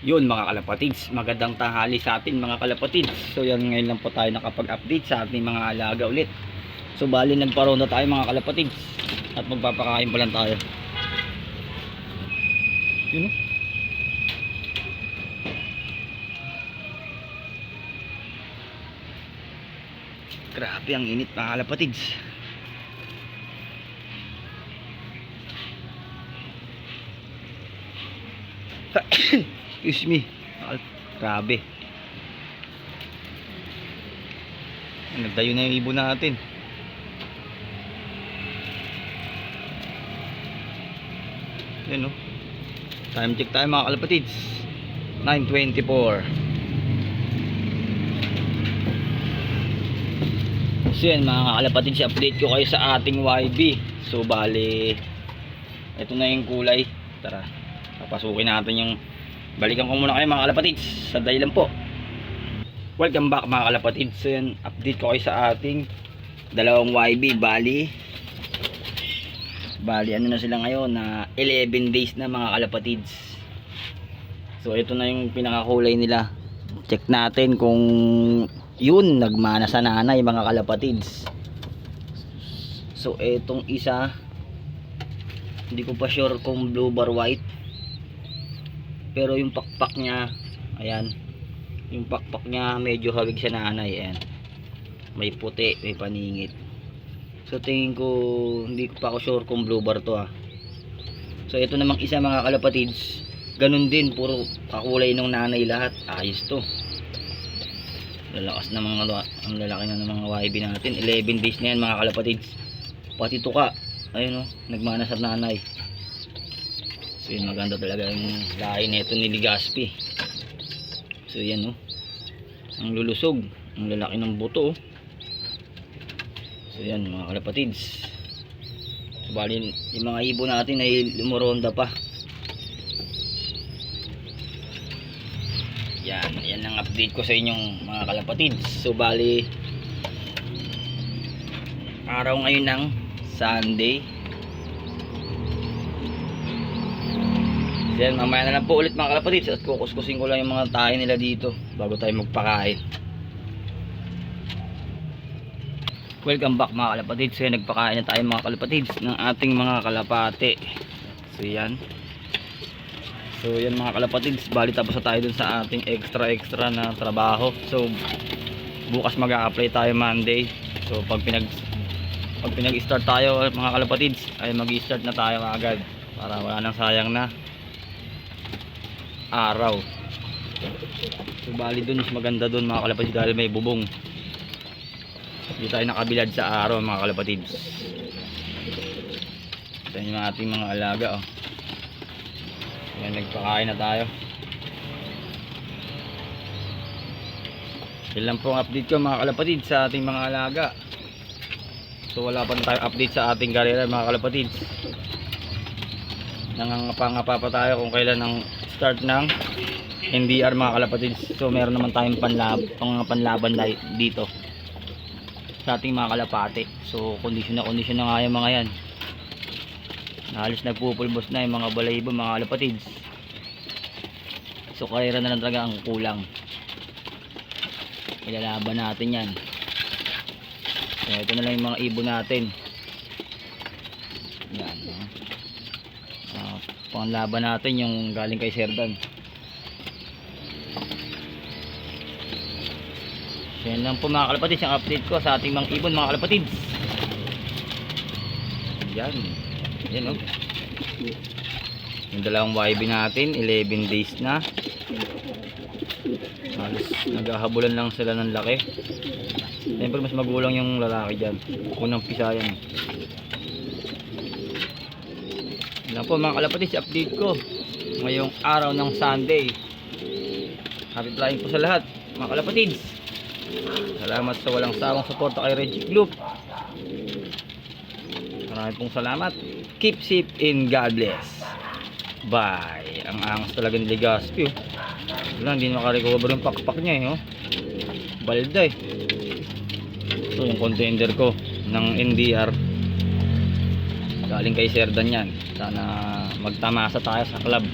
Yun mga kalapatids, magandang tanghali sa atin mga kalapatids. So yan, ngayon lang po tayo nakapag-update sa ating mga alaga ulit. So bali nagparonda tayo mga kalapatids at magpapakain pa lang tayo. Yun o. Grabe ang init mga kalapatids. Excuse me. Grabe. Nagdayo na yung ibon natin. Yan o. Time check tayo mga kalapatids. 9:24. So yan mga kalapatids, update ko kayo sa ating YB. So bali, ito na yung kulay. Tara, papasukin natin yung, balikan ko muna kayo mga kalapatids sa dahilan po. Welcome back mga kalapatids. So yan, update ko kayo sa ating dalawang YB. Bali ano na sila ngayon, na 11 days na mga kalapatids. So ito na yung pinakakulay nila. Check natin kung yun nagmana sa nanay mga kalapatids. So etong isa, hindi ko pa sure kung blue bar white, pero yung pakpak niya, ayan, yung pakpak niya medyo hawig sa nanay. Ayan, may puti, may paningit. So tingin ko, hindi ko pa ako sure kung blue bar to So ito namang isa mga kalapatids, ganun din, puro kakulay ng nanay lahat. Ayos to, lalakas na mga, ang lalaki na ng mga YB natin. 11 days na yan mga kalapatids. Pati tuka, ayun o, nagmana sa nanay. So yun, maganda talaga yung lahi nito ni Legazpi. So yan o, ang lulusog, ang lalaki ng buto o. So yan mga kalapatids. So bali yung mga ibon natin ay lumuronda pa. Yan ang update ko sa inyong mga kalapatids. So bali, araw ngayon ng Sunday. So yan, mamaya na lang po ulit mga kalapatids, at kukuskusin ko lang yung mga tayo nila dito bago tayo magpakain. Welcome back mga kalapatids. So yan, nagpakain na tayo mga kalapatids ng ating mga kalapate. So yan. So yan mga kalapatids, bali tapos na tayo dun sa ating extra na trabaho. So bukas mag-a-apply tayo Monday. So pag pinag-start tayo mga kalapatids, ay mag-i-start na tayo agad para wala nang sayang na araw. So bali dun mas maganda dun mga kalapatids dahil may bubong. Hindi tayo nakabilad sa araw mga kalapatids. Ito yung ating mga alaga oh. Yan, nagpakain na tayo. Yan lang po ang update ko mga kalapatids sa ating mga alaga. So wala pa na tayo update sa ating karera mga kalapatids. Nangangapa pa tayo kung kailan ang start ng NDR mga kalapatids. So meron naman tayong panlaban dito sa ating mga kalapate. So kondisyon na nga yung mga yan. Halos nagpupulbos na yung mga balahibo mga kalapatids. So karera na lang talaga ang kulang. Ilalaban natin yan. So ito na lang yung mga ibon natin. Yan. Panglaban natin yung galing kay Serdan. So yan lang po mga kalapatids yung update ko sa ating mga ibon mga kalapatids. Yan. Yan o. Yung dalawang YB natin 11 days na. Halos naghahabulan lang sila ng laki. Siyempre mas magulang yung lalaki dyan. Unang pisayan. Yan lang po mga kalapatids, update ko ngayong araw ng Sunday. Happy flying po sa lahat mga kalapatids. Salamat sa walang sawang suporta kay Reggie Gloop. Maraming pong salamat. Keep safe and God bless. Bye. Ang angas talaga ni Legazpi oh. Wala, hindi makarecover yung pakpak niya oh. Balda eh. So yung contender ko ng NDR galing kay Serdan yan. Sana magtamasa tayo sa club.